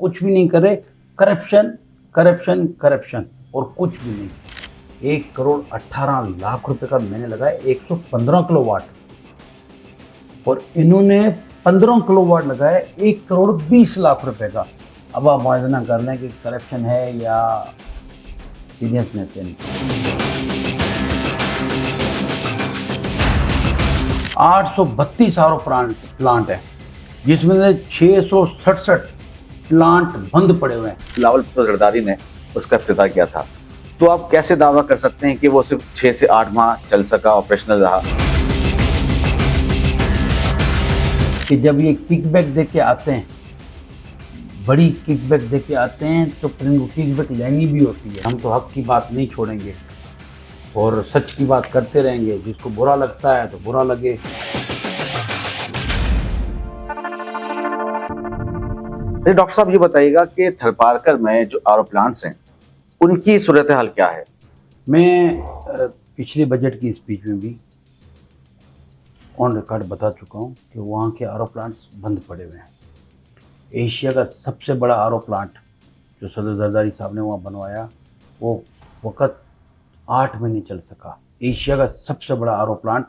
कुछ भी नहीं करे, करप्शन करप्शन करप्शन और कुछ भी नहीं। 1,18,00,000 रुपए का मैंने लगाया 115 किलोवाट, और इन्होंने 15 किलोवाट लगाया 1,20,00,000 रुपए का। अब आप मुआयना कर लें कि करप्शन है या सीरियसनेस है। 832 आर प्लांट है, जिसमें से 667 प्लांट बंद पड़े हुए हैं। बिलावल जरदारी ने उसका इफ्तिताह किया था, तो आप कैसे दावा कर सकते हैं कि वो सिर्फ 6 से 8 माह चल सका, ऑपरेशनल रहा? कि जब ये किकबैक दे के आते हैं, बड़ी किकबैक दे के आते हैं, तो फिर इनको किकबैक लेनी भी होती है। हम तो हक की बात नहीं छोड़ेंगे और सच की बात करते रहेंगे। जिसको बुरा लगता है तो बुरा लगे। डॉक्टर साहब, ये बताइएगा कि थरपारकर में जो आरओ प्लांट्स हैं उनकी सूरत हाल क्या है? मैं पिछले बजट की स्पीच में भी ऑन रिकॉर्ड बता चुका हूँ कि वहाँ के आरओ प्लांट्स बंद पड़े हुए हैं। एशिया का सबसे बड़ा आरओ प्लांट जो सदर जरदारी साहब ने वहाँ बनवाया, वो वक़्त 8 महीने चल सका। एशिया का सबसे बड़ा आरओ प्लांट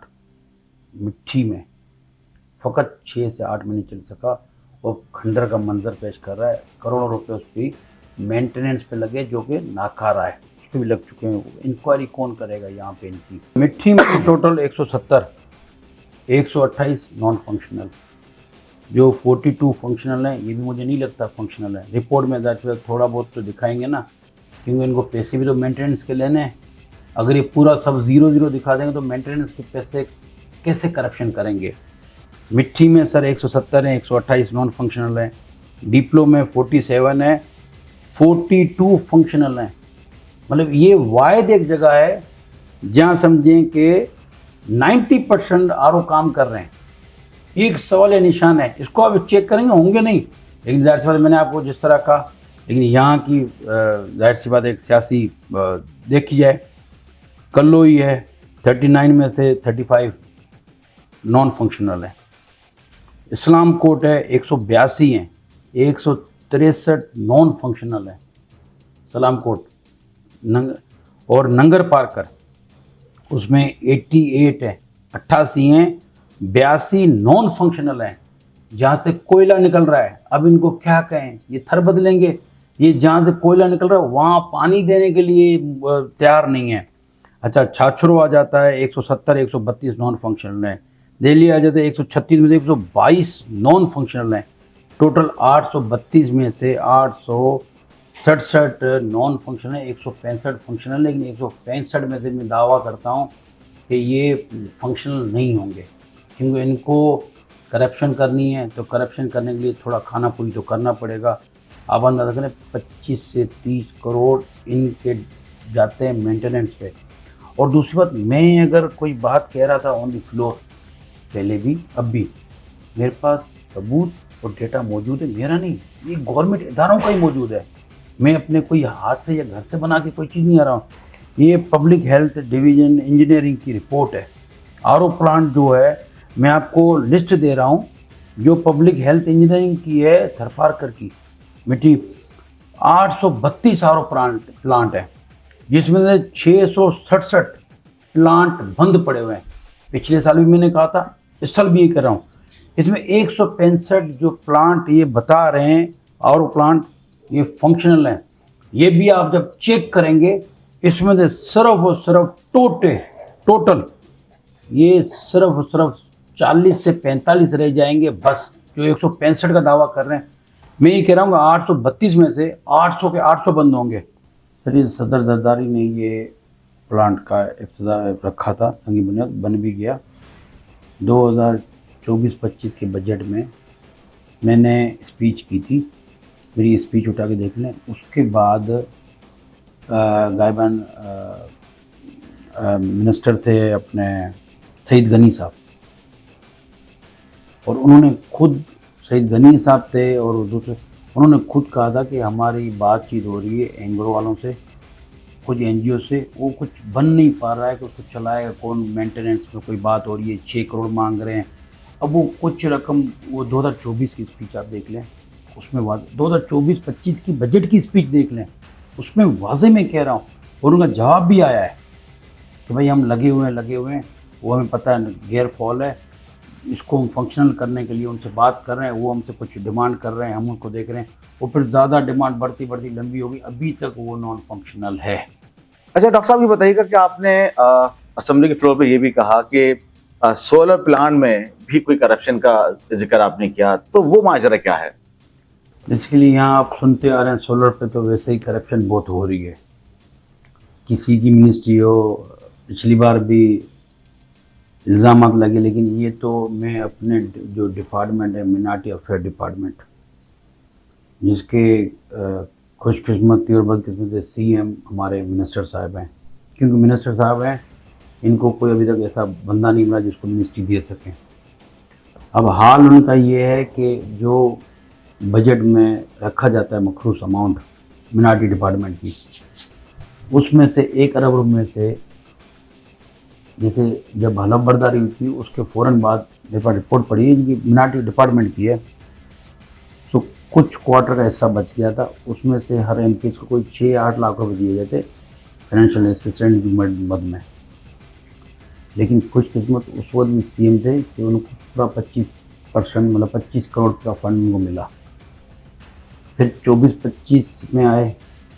मिट्टी में फ़कत 6 से 8 महीने चल सका, और खंडर का मंजर पेश कर रहा है। करोड़ों रुपए उस पर मेंटेनेंस पे लगे, जो कि नाकारा है, उस पर भी लग चुके हैं। इंक्वायरी कौन करेगा यहाँ पे इनकी? मिट्टी में टोटल 170, 128 नॉन फंक्शनल, जो 42 फंक्शनल हैं। ये भी मुझे नहीं लगता फंक्शनल है। रिपोर्ट में ज़ाहिर थोड़ा बहुत तो दिखाएंगे ना, क्योंकि इनको पैसे भी तो मेंटेनेंस के लेने हैं। अगर ये पूरा सब 0-0 दिखा देंगे तो मेंटेनेंस के पैसे कैसे करप्शन करेंगे? मिट्टी में सर 170 है, 128 नॉन फंक्शनल है। डिप्लो में 47 है, 42 फंक्शनल हैं। मतलब ये वायद एक जगह है जहाँ समझें कि 90% आरओ काम कर रहे हैं। एक सवाल निशान है, इसको आप चेक करेंगे, होंगे नहीं। लेकिन जाहिर सी बात, मैंने आपको जिस तरह कहा, लेकिन यहाँ की जाहिर सी बात एक सियासी देखी जाए, कल्लोई है 39 में से 35 नॉन फंक्शनल है। इस्लाम कोट है 182 हैं, 163 नॉन फंक्शनल है सलाम कोट। और नंगर पार्कर उसमें 88 है, 88 हैं, 82 नॉन फंक्शनल हैं, जहाँ से कोयला निकल रहा है। अब इनको क्या कहें, ये थर बदलेंगे। ये जहाँ से कोयला निकल रहा है वहाँ पानी देने के लिए तैयार नहीं है। अच्छा, छाछरो आ जाता है 170, 132 नॉन फंक्शनल है। दिल्ली आ जाता है 136 में से 122 नॉन फंक्शनल हैं। टोटल 832 में से 867 नॉन फंक्शनल है, 165 फंक्शनल। लेकिन 165 में से मैं दावा करता हूँ कि ये फंक्शनल नहीं होंगे, क्योंकि इनको करप्शन करनी है। तो करप्शन करने के लिए थोड़ा खाना पूरी तो करना पड़ेगा। आप अंदाजा करें 25 से 30 करोड़ इनके जाते हैं मेंटेनेंस पे। और दूसरी बात, मैं अगर कोई बात कह रहा था ऑन द फ्लोर पहले भी अब भी, मेरे पास सबूत और डेटा मौजूद है। मेरा नहीं, ये गवर्नमेंट इदारों का ही मौजूद है। मैं अपने कोई हाथ से या घर से बना के कोई चीज़ नहीं आ रहा हूँ। ये पब्लिक हेल्थ डिवीज़न इंजीनियरिंग की रिपोर्ट है। आरओ प्लांट जो है, मैं आपको लिस्ट दे रहा हूँ, जो पब्लिक हेल्थ इंजीनियरिंग की है थरपारकर की मिट्टी, 832 आरओ प्लांट है, जिसमें से 667 प्लांट बंद पड़े हुए हैं। पिछले साल भी मैंने कहा था, इस साल भी ये कर रहा हूँ। इसमें 165 जो प्लांट ये बता रहे हैं आरओ प्लांट, ये फंक्शनल हैं। ये भी आप जब चेक करेंगे, इसमें से सिर्फ और सिर्फ टोटल ये सिर्फ और सिर्फ 40 से 45 रह जाएंगे बस, जो 165 का दावा कर रहे हैं। मैं ये कह रहा हूँ 832 में से 800 के 800 बंद होंगे। सर, ये सदर जरदारी ने ये प्लांट का इब्तिदा रखा था, संगी बुनियाद बन भी गया। 2024-25 के बजट में मैंने स्पीच की थी, मेरी स्पीच उठा के देख लें। उसके बाद गायबान मिनिस्टर थे अपने सईद गनी साहब, और उन्होंने खुद, सईद गनी साहब थे और दूसरे, उन्होंने खुद कहा था कि हमारी बातचीत हो रही है एंग्रो वालों से, कुछ एनजीओ से, वो कुछ बन नहीं पा रहा है कि उसको चलाएगा कौन। मेंटेनेंस में कोई बात हो रही है, 6 करोड़ मांग रहे हैं। अब वो कुछ रकम, वो 2024 की स्पीच आप देख लें, उसमें 2024-25 की बजट की स्पीच देख लें, उसमें वाजे मैं कह रहा हूँ, और उनका जवाब भी आया है कि भाई हम लगे हुए हैं, वो हमें पता है गेयर फॉल है, इसको हम फंक्शनल करने के लिए उनसे बात कर रहे हैं, वो हमसे कुछ डिमांड कर रहे हैं, हम उनको देख रहे हैं, वो फिर ज़्यादा डिमांड बढ़ती लंबी होगी, अभी तक वो नॉन फंक्शनल है। अच्छा डॉक्टर साहब, ये बताइएगा कि आपने असेंबली के फ्लोर पे ये भी कहा कि सोलर प्लांट में भी कोई करप्शन का जिक्र आपने किया, तो वो माजरा क्या है? बेसिकली यहाँ आप सुनते आ रहे हैं सोलर पे तो वैसे ही करप्शन बहुत हो रही है, किसी की मिनिस्ट्री हो, पिछली बार भी इल्ज़ाम लगे, लेकिन ये तो मैं अपने जो डिपार्टमेंट है मिनाटी अफेयर डिपार्टमेंट, जिसके खुशकिस्मती और बदकिस्मती सीएम हमारे मिनिस्टर साहब हैं, क्योंकि मिनिस्टर साहब हैं, इनको कोई अभी तक ऐसा बंदा नहीं मिला जिसको मिनिस्ट्री दे सकें। अब हाल उनका ये है कि जो बजट में रखा जाता है मखसूस अमाउंट मिनाटी डिपार्टमेंट की, उसमें से 1 अरब रुपये से, जैसे जब हलफ बर्दारी हुई थी उसके फ़ौरन बाद मेरे पास रिपोर्ट पड़ी है कि मिनाटी डिपार्टमेंट की है, तो कुछ क्वार्टर का हिस्सा बच गया था, उसमें से हर एमपी को कोई 6-8 लाख रुपए दिए गए थे फाइनेंशियल असिस्टेंट की मद में। लेकिन खुशकिस्मत उस वक्त भी सीएम थे कि उनको पूरा 25% मतलब 25 करोड़ का फंड उनको मिला। फिर 24-25 में आए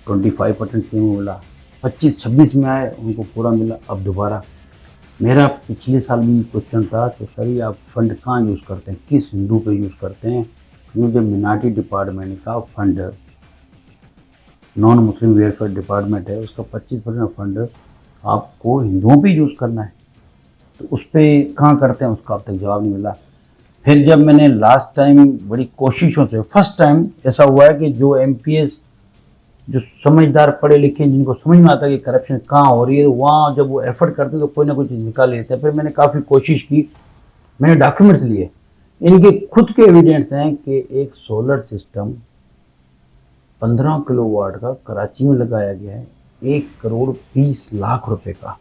25% सीएम को मिला, 25-26 में आए उनको पूरा मिला। अब दोबारा मेरा पिछले साल भी क्वेश्चन था कि सर ये आप फंड कहाँ यूज़ करते हैं, किस हिंदू पे यूज़ करते हैं, क्योंकि जो मिनाटी डिपार्टमेंट का fund non Muslim welfare department है, उसका 25% फंड आपको हिंदुओं पे यूज़ करना है, तो उस पर कहाँ करते हैं, उसका अब तक जवाब नहीं मिला। फिर जब मैंने लास्ट टाइम बड़ी कोशिशों से, फर्स्ट टाइम ऐसा हुआ है कि जो एमपीएस जो समझदार पढ़े लिखे जिनको समझ में आता है कि करप्शन कहाँ हो रही है, वहाँ जब वो एफर्ट करते हैं तो कोई ना कोई चीज़ निकाल लेते हैं। फिर मैंने काफ़ी कोशिश की, मैंने डॉक्यूमेंट्स लिए, इनके खुद के एविडेंस हैं कि एक सोलर सिस्टम 15 किलोवाट का कराची में लगाया गया है 1 करोड़ 20 लाख रुपए का।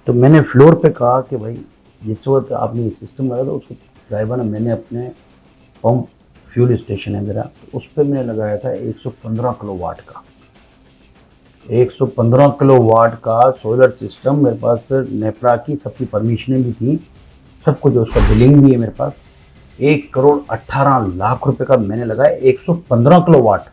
तो मैंने फ्लोर पे कहा कि भाई जिस वक्त आपने ये सिस्टम लगाया था उसको गायबाना मैंने अपने पंप फ्यूल स्टेशन है मेरा, तो उस पर मैंने लगाया था 115 किलोवाट का, 115 किलोवाट का सोलर सिस्टम मेरे पास। फिर नेपरा की सबकी परमिशनें भी थी, सब कुछ, उसका बिलिंग भी है मेरे पास। 1 करोड़ 18 लाख रुपए का मैंने लगाया 115 किलोवाट,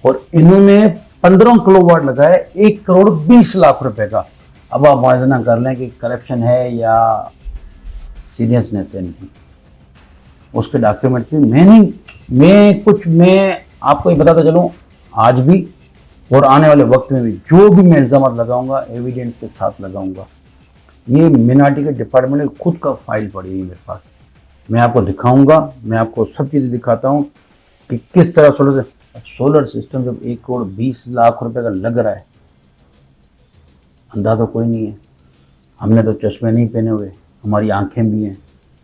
और इन्होंने 15 किलोवाट लगाया 1 करोड़ 20 लाख रुपए का। अब आप मुआयना कर लें कि करप्शन है या सीरियसनेस है इनकी। उसके डॉक्यूमेंट भी मैं आपको ये बताता चलूँ, आज भी और आने वाले वक्त में भी जो भी मैं इल्ज़ाम लगाऊंगा एविडेंस के साथ लगाऊंगा। ये मिनाटी के डिपार्टमेंट में खुद का फाइल पड़ी है मेरे पास, मैं आपको दिखाऊंगा, मैं आपको सब चीज़ें दिखाता हूँ कि किस तरह सोलर सिस्टम जब 1 करोड़ 20 लाख रुपए का लग रहा है, अंदाजा तो कोई नहीं है। हमने तो चश्मे नहीं पहने हुए, हमारी आंखें भी हैं,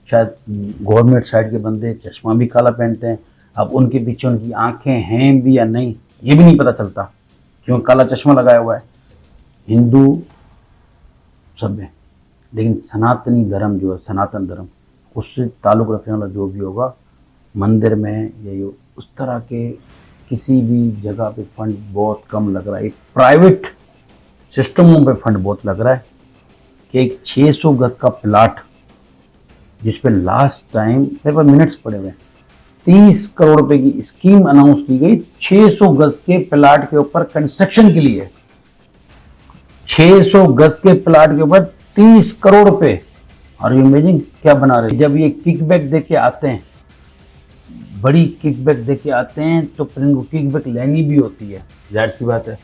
शायद गवर्नमेंट साइड के बंदे चश्मा भी काला पहनते हैं, अब उनके पीछे उनकी आंखें हैं भी या नहीं ये भी नहीं पता चलता, क्यों काला चश्मा लगाया हुआ है। हिंदू सब है, लेकिन सनातनी धर्म जो है, सनातन धर्म, उससे ताल्लुक़ रखने वाला जो भी होगा मंदिर में या उस तरह के किसी भी जगह पे फंड बहुत कम लग रहा है। एक प्राइवेट सिस्टमों पे फंड बहुत लग रहा है कि एक 600 गज का प्लाट जिस पे लास्ट टाइम मेरे पास मिनट्स पड़े हुए, 30 करोड़ रुपए की स्कीम अनाउंस की गई 600 गज के प्लाट के ऊपर कंस्ट्रक्शन के लिए। 600 गज के प्लाट के ऊपर 30 करोड़ रुपए, और ये इमेजिन क्या बना रहे। जब ये किकबैक दे के आते हैं, बड़ी किकबैक दे के आते हैं, तो फिर इनको किकबैक लेनी भी होती है, जाहिर सी बात है।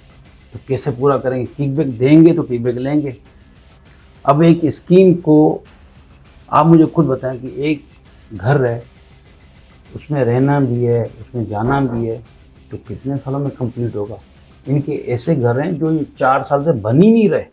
तो कैसे पूरा करेंगे, किकबैक देंगे तो किकबैक लेंगे। अब एक स्कीम को आप मुझे खुद बताएं कि एक घर है, उसमें रहना भी है, उसमें जाना भी है, तो कितने सालों में कंप्लीट होगा। इनके ऐसे घर हैं जो 4 साल से बन ही नहीं रहे।